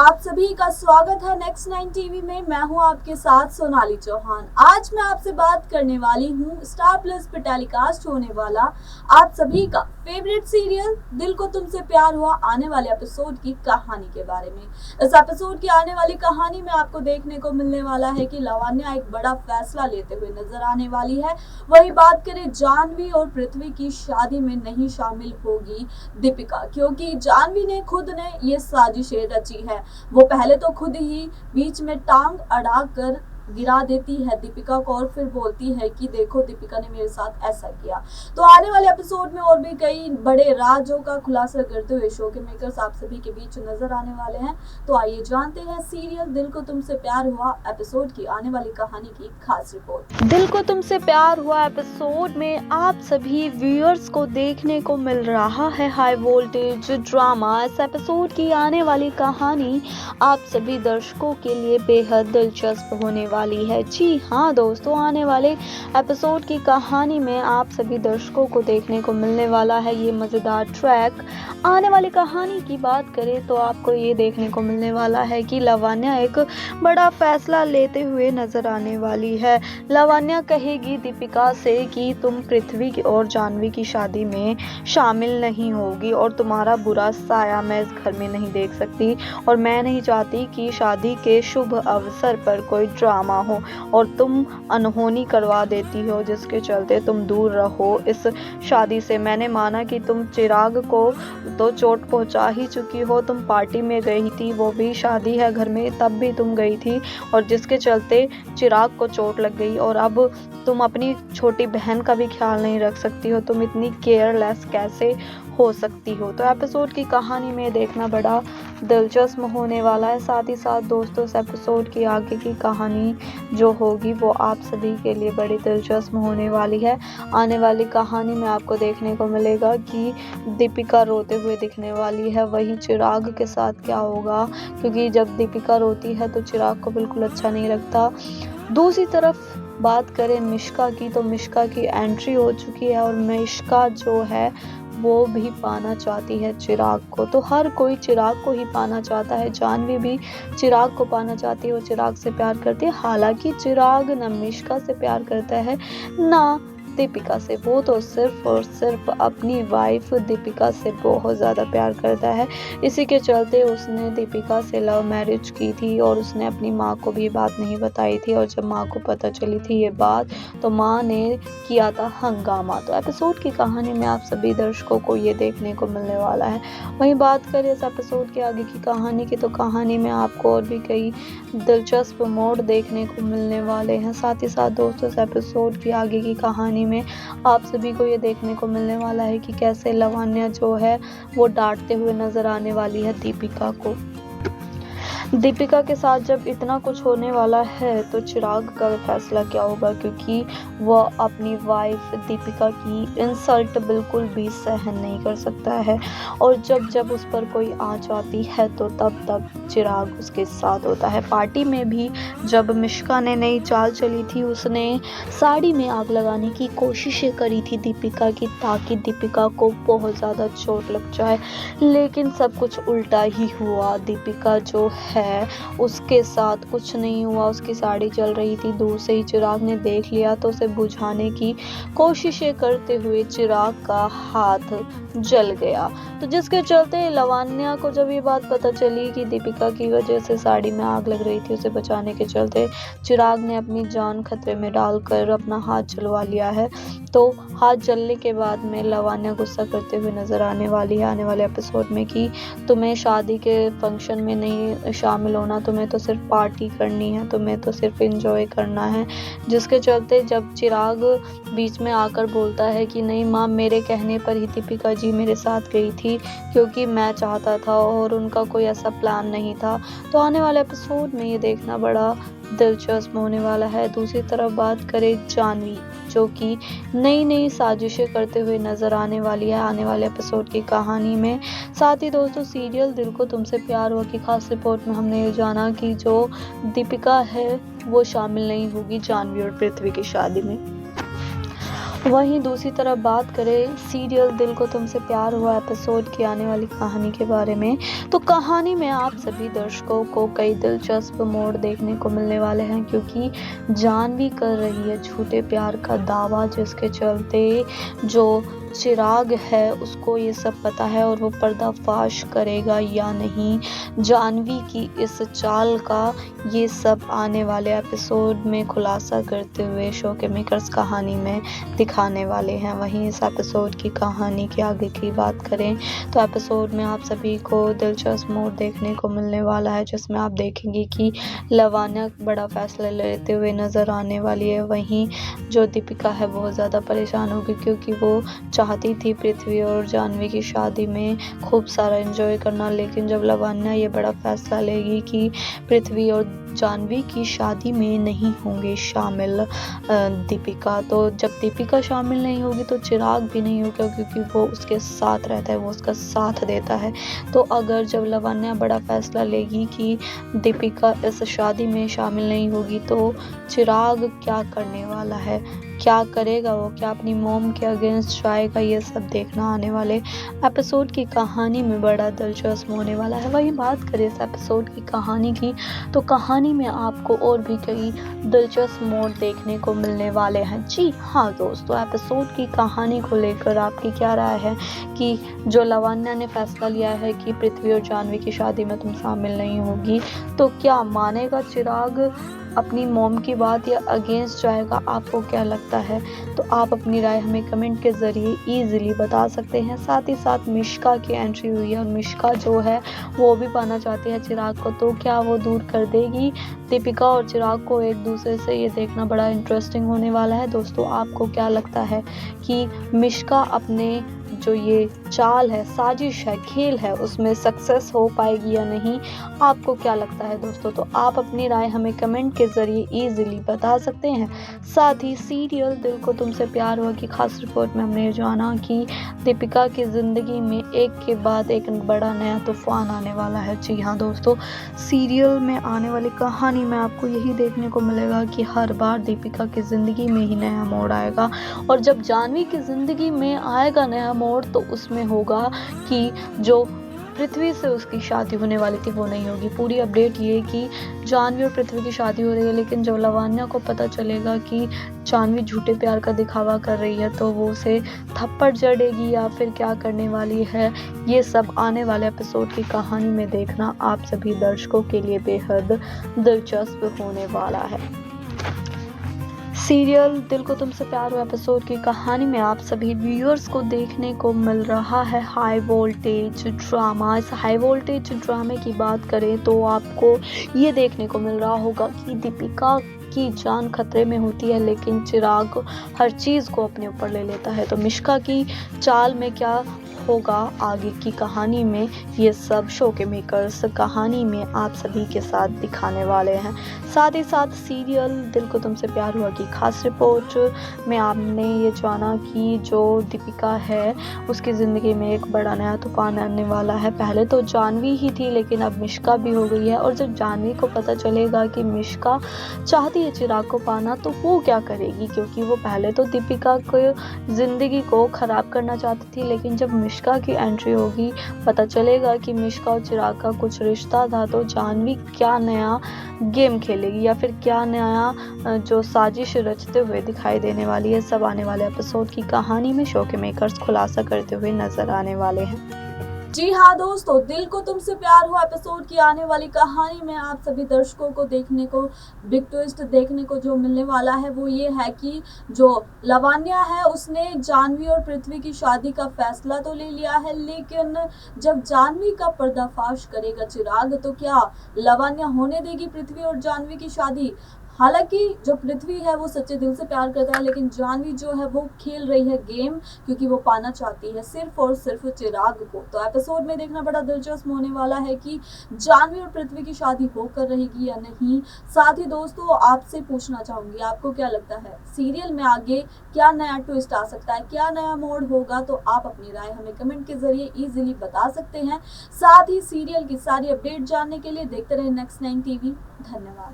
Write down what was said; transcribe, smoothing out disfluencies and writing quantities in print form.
आप सभी का स्वागत है नेक्स्ट 9 टीवी में। मैं हूं आपके साथ सोनाली चौहान। आज मैं आपसे बात करने वाली हूं स्टार प्लस पर टेलीकास्ट होने वाला आप सभी का फेवरेट सीरियल दिल को तुमसे प्यार हुआ आने वाले एपिसोड की कहानी के बारे में। इस एपिसोड की आने वाली कहानी में आपको देखने को मिलने वाला है कि लावण्या एक बड़ा फैसला लेते हुए नजर आने वाली है। वही बात करें जानवी और पृथ्वी की शादी में नहीं शामिल होगी दीपिका, क्योंकि जानवी ने खुद ने ये साजिशें रची है। वो पहले तो खुद ही बीच में टांग अड़ा कर गिरा देती है दीपिका को और फिर बोलती है कि देखो दीपिका ने मेरे साथ ऐसा किया। तो आने वाले एपिसोड में और भी कई बड़े राजों का खुलासा करते हुए शो के मेकर्स आप सभी के बीच नजर आने वाले हैं। तो आइए जानते हैं सीरियल दिल को तुमसे प्यार हुआ एपिसोड की आने वाली कहानी की खास रिपोर्ट। दिल को तुमसे प्यार हुआ एपिसोड में आप सभी व्यूअर्स को देखने को मिल रहा है हाई वोल्टेज ड्रामा। इस एपिसोड की आने वाली कहानी आप सभी दर्शकों के लिए बेहद दिलचस्प होने वाली है। जी हाँ दोस्तों, आने वाले एपिसोड की कहानी में आप सभी दर्शकों को देखने को मिलने वाला है ये मज़ेदार ट्रैक। आने वाली कहानी की बात करें तो आपको ये देखने को मिलने वाला है कि लावण्या एक बड़ा फैसला लेते हुए नजर आने वाली है। लावण्या कहेगी दीपिका से कि तुम पृथ्वी और जानवी की शादी में शामिल नहीं होगी और तुम्हारा बुरा साया मैं इस घर में नहीं देख सकती और मैं नहीं चाहती कि शादी के शुभ अवसर पर कोई ड्रामा हो और तुम अनहोनी करवा देती हो जिसके चलते तुम दूर रहो इस शादी से। मैंने माना कि तुम चिराग को तो चोट पहुंचा ही चुकी हो, तुम पार्टी में गई थी, वो भी शादी है घर में तब भी तुम गई थी और जिसके चलते चिराग को चोट लग गई और अब तुम अपनी छोटी बहन का भी ख्याल नहीं रख सकती हो। तुम इतनी केयरलेस कैसे हो सकती हो। तो एपिसोड की कहानी में देखना बड़ा दिलचस्प होने वाला है। साथ ही साथ दोस्तों इस एपिसोड की आगे की कहानी जो होगी वो आप सभी के लिए बड़ी दिलचस्प होने वाली है। आने वाली कहानी में आपको देखने को मिलेगा कि दीपिका रोते हुए दिखने वाली है। वहीं चिराग के साथ क्या होगा, क्योंकि जब दीपिका रोती है तो चिराग को बिल्कुल अच्छा नहीं लगता। दूसरी तरफ बात करें मिश्का की, तो मिश्का की एंट्री हो चुकी है और मिश्का जो है वो भी पाना चाहती है चिराग को। तो हर कोई चिराग को ही पाना चाहता है। जानवी भी चिराग को पाना चाहती है, वो चिराग से प्यार करती है। हालांकि चिराग न मिश्का से प्यार करता है ना दीपिका से, वो तो सिर्फ और सिर्फ अपनी वाइफ दीपिका से बहुत ज़्यादा प्यार करता है। इसी के चलते उसने दीपिका से लव मैरिज की थी और उसने अपनी माँ को भी बात नहीं बताई थी और जब माँ को पता चली थी ये बात तो माँ ने किया था हंगामा। तो एपिसोड की कहानी में आप सभी दर्शकों को ये देखने को मिलने वाला है। वहीं बात करें इस एपिसोड के आगे की कहानी की, तो कहानी में आपको और भी कई दिलचस्प मोड़ देखने को मिलने वाले हैं। साथ ही साथ दोस्तों इस एपिसोड की आगे की कहानी में आप सभी को ये देखने को मिलने वाला है कि कैसे लावण्या जो है वो डांटते हुए नजर आने वाली है दीपिका को। दीपिका के साथ जब इतना कुछ होने वाला है तो चिराग का फैसला क्या होगा, क्योंकि वह अपनी वाइफ दीपिका की इंसल्ट बिल्कुल भी सहन नहीं कर सकता है और जब जब उस पर कोई आँच आती है तो तब तब चिराग उसके साथ होता है। पार्टी में भी जब मिश्का ने नई चाल चली थी, उसने साड़ी में आग लगाने की कोशिशें करी थी दीपिका की ताकि दीपिका को बहुत ज़्यादा चोट लग जाए, लेकिन सब कुछ उल्टा ही हुआ। दीपिका जो है उसके साथ कुछ नहीं हुआ, उसकी साड़ी जल रही थी, दूर से ही चिराग ने देख लिया तो उसे बुझाने की कोशिशें करते हुए चिराग का हाथ जल गया। तो जिसके चलते लावण्या को जब ये बात पता चली कि दीपिका की वजह से साड़ी में आग लग रही थी, उसे बचाने के चलते चिराग ने अपनी जान खतरे में डालकर अपना हाथ जलवा लिया है। तो हाथ जलने के बाद में लावण्या गुस्सा करते हुए नजर आने वाली है आने वाले एपिसोड में कि तुम्हें शादी के फंक्शन में नहीं शामिल होना, तुम्हें तो सिर्फ पार्टी करनी है, तुम्हें तो सिर्फ एंजॉय करना है। जिसके चलते जब चिराग बीच में आकर बोलता है कि नहीं माँ, मेरे कहने पर ही दीपिका जी मेरे साथ गई थी क्योंकि मैं चाहता था और उनका कोई ऐसा प्लान नहीं था। तो आने वाले एपिसोड में ये देखना बड़ा दिलचस्प होने वाला है। दूसरी तरफ बात करें जानवी, जो कि नई नई साजिशें करते हुए नजर आने वाली है आने वाले एपिसोड की कहानी में। साथ ही दोस्तों सीरियल दिल को तुमसे प्यार हुआ की खास रिपोर्ट में हमने ये जाना कि जो दीपिका है वो शामिल नहीं होगी जानवी और पृथ्वी की शादी में। वहीं दूसरी तरफ बात करें सीरियल दिल को तुमसे प्यार हुआ एपिसोड की आने वाली कहानी के बारे में, तो कहानी में आप सभी दर्शकों को कई दिलचस्प मोड़ देखने को मिलने वाले हैं, क्योंकि जानवी कर रही है झूठे प्यार का दावा, जिसके चलते जो चिराग है उसको ये सब पता है और वो पर्दाफाश करेगा या नहीं जानवी की इस चाल का, ये सब आने वाले एपिसोड में खुलासा करते हुए शो के मेकर्स कहानी में दिखाने वाले हैं। वहीं इस एपिसोड की कहानी के आगे की बात करें तो एपिसोड में आप सभी को दिलचस्प मोड़ देखने को मिलने वाला है, जिसमें आप देखेंगे कि लवान्या बड़ा फैसला लेते हुए नज़र आने वाली है। वहीं जो दीपिका है बहुत ज़्यादा परेशान होगी, क्योंकि वो चाहती थी पृथ्वी और जानवी की शादी में खूब सारा एंजॉय करना, लेकिन जब लवान्या ये बड़ा फैसला लेगी कि पृथ्वी और जानवी की शादी में नहीं होंगे शामिल दीपिका, तो जब दीपिका शामिल नहीं होगी तो चिराग भी नहीं होगा, क्योंकि वो उसके साथ रहता है, वो उसका साथ देता है। तो अगर जब लवान्या बड़ा फैसला लेगी कि दीपिका इस शादी में शामिल नहीं होगी तो चिराग क्या करने वाला है, क्या करेगा वो, क्या अपनी मॉम के अगेंस्ट जाएगा, ये सब देखना आने वाले एपिसोड की कहानी में बड़ा दिलचस्प होने वाला है। वहीं बात करें इस एपिसोड की कहानी की, तो कहानी में आपको और भी कई दिलचस्प मोड़ देखने को मिलने वाले हैं। जी हाँ दोस्तों, एपिसोड की कहानी को लेकर आपकी क्या राय है कि जो लवान्या ने फैसला लिया है कि पृथ्वी और जानवी की शादी में तुम शामिल नहीं होगी, तो क्या मानेगा चिराग अपनी मॉम की बात या अगेंस्ट जाएगा, आपको क्या लगता है? तो आप अपनी राय हमें कमेंट के ज़रिए ईजिली बता सकते हैं। साथ ही साथ मिश्का की एंट्री हुई है और मिश्का जो है वो भी पाना चाहती है चिराग को, तो क्या वो दूर कर देगी दीपिका और चिराग को एक दूसरे से, ये देखना बड़ा इंटरेस्टिंग होने वाला है। दोस्तों आपको क्या लगता है कि मिश्का अपने जो ये चाल है, साजिश है, खेल है, उसमें सक्सेस हो पाएगी या नहीं, आपको क्या लगता है दोस्तों? तो आप अपनी राय हमें कमेंट के ज़रिए ईजिली बता सकते हैं। साथ ही सीरियल दिल को तुमसे प्यार हुआ की खास रिपोर्ट में हमने जाना कि दीपिका की ज़िंदगी में एक के बाद एक बड़ा नया तूफान आने वाला है। जी हाँ दोस्तों, सीरियल में आने वाली कहानी में आपको यही देखने को मिलेगा कि हर बार दीपिका की ज़िंदगी में ही नया मोड़ आएगा, और जब जानवी की ज़िंदगी में आएगा नया मोड़ तो उसमें होगा कि जो पृथ्वी से उसकी शादी होने वाली थी वो नहीं होगी। पूरी अपडेट ये कि जानवी और पृथ्वी की शादी हो रही है, लेकिन जब लवान्या को पता चलेगा कि जानवी झूठे प्यार का दिखावा कर रही है तो वो उसे थप्पड़ जड़ेगी या फिर क्या करने वाली है, ये सब आने वाले एपिसोड की कहानी में देखना आप सभी दर्शकों के लिए बेहद दिलचस्प होने वाला है। सीरियल दिल को तुमसे प्यार हुआ एपिसोड की कहानी में आप सभी व्यूअर्स को देखने को मिल रहा है हाई वोल्टेज ड्रामा। इस हाई वोल्टेज ड्रामे की बात करें तो आपको ये देखने को मिल रहा होगा कि दीपिका की जान खतरे में होती है, लेकिन चिराग हर चीज़ को अपने ऊपर ले लेता है। तो मिश्का की चाल में क्या होगा आगे की कहानी में, ये सब शो के मेकर्स कहानी में आप सभी के साथ दिखाने वाले हैं। साथ ही साथ सीरियल दिल को तुमसे प्यार हुआ की खास रिपोर्ट में आपने ये जाना कि जो दीपिका है उसकी ज़िंदगी में एक बड़ा नया तूफान आने वाला है। पहले तो जानवी ही थी, लेकिन अब मिश्का भी हो गई है, और जब जानवी को पता चलेगा कि मिश्का चाहती है चिराग को पाना तो वो क्या करेगी, क्योंकि वो पहले तो दीपिका को ज़िंदगी को ख़राब करना चाहती थी, लेकिन जब मिश्का की एंट्री होगी, पता चलेगा कि मिश्का और चिराग का कुछ रिश्ता था, तो जानवी क्या नया गेम खेलेगी या फिर क्या नया जो साजिश रचते हुए दिखाई देने वाली है, सब आने वाले एपिसोड की कहानी में शो के मेकर्स खुलासा करते हुए नजर आने वाले हैं। जी हाँ दोस्तों, दिल को तुमसे प्यार हुआ एपिसोड की आने वाली कहानी में आप सभी दर्शकों को देखने को बिग ट्विस्ट देखने को जो मिलने वाला है वो ये है कि जो लवान्या है उसने जानवी और पृथ्वी की शादी का फैसला तो ले लिया है, लेकिन जब जानवी का पर्दाफाश करेगा चिराग तो क्या लवान्या होने देगी पृथ्वी और जानवी की शादी? हालांकि जो पृथ्वी है वो सच्चे दिल से प्यार करता है, लेकिन जानवी जो है वो खेल रही है गेम, क्योंकि वो पाना चाहती है सिर्फ और सिर्फ चिराग को। तो एपिसोड में देखना बड़ा दिलचस्प होने वाला है कि जानवी और पृथ्वी की शादी होकर रहेगी या नहीं। साथ ही दोस्तों आपसे पूछना चाहूंगी, आपको क्या लगता है सीरियल में आगे क्या नया ट्विस्ट आ सकता है, क्या नया मोड़ होगा? तो आप अपनी राय हमें कमेंट के जरिए इजीली बता सकते हैं। साथ ही सीरियल की सारी अपडेट जानने के लिए देखते रहे Next 9 TV। धन्यवाद।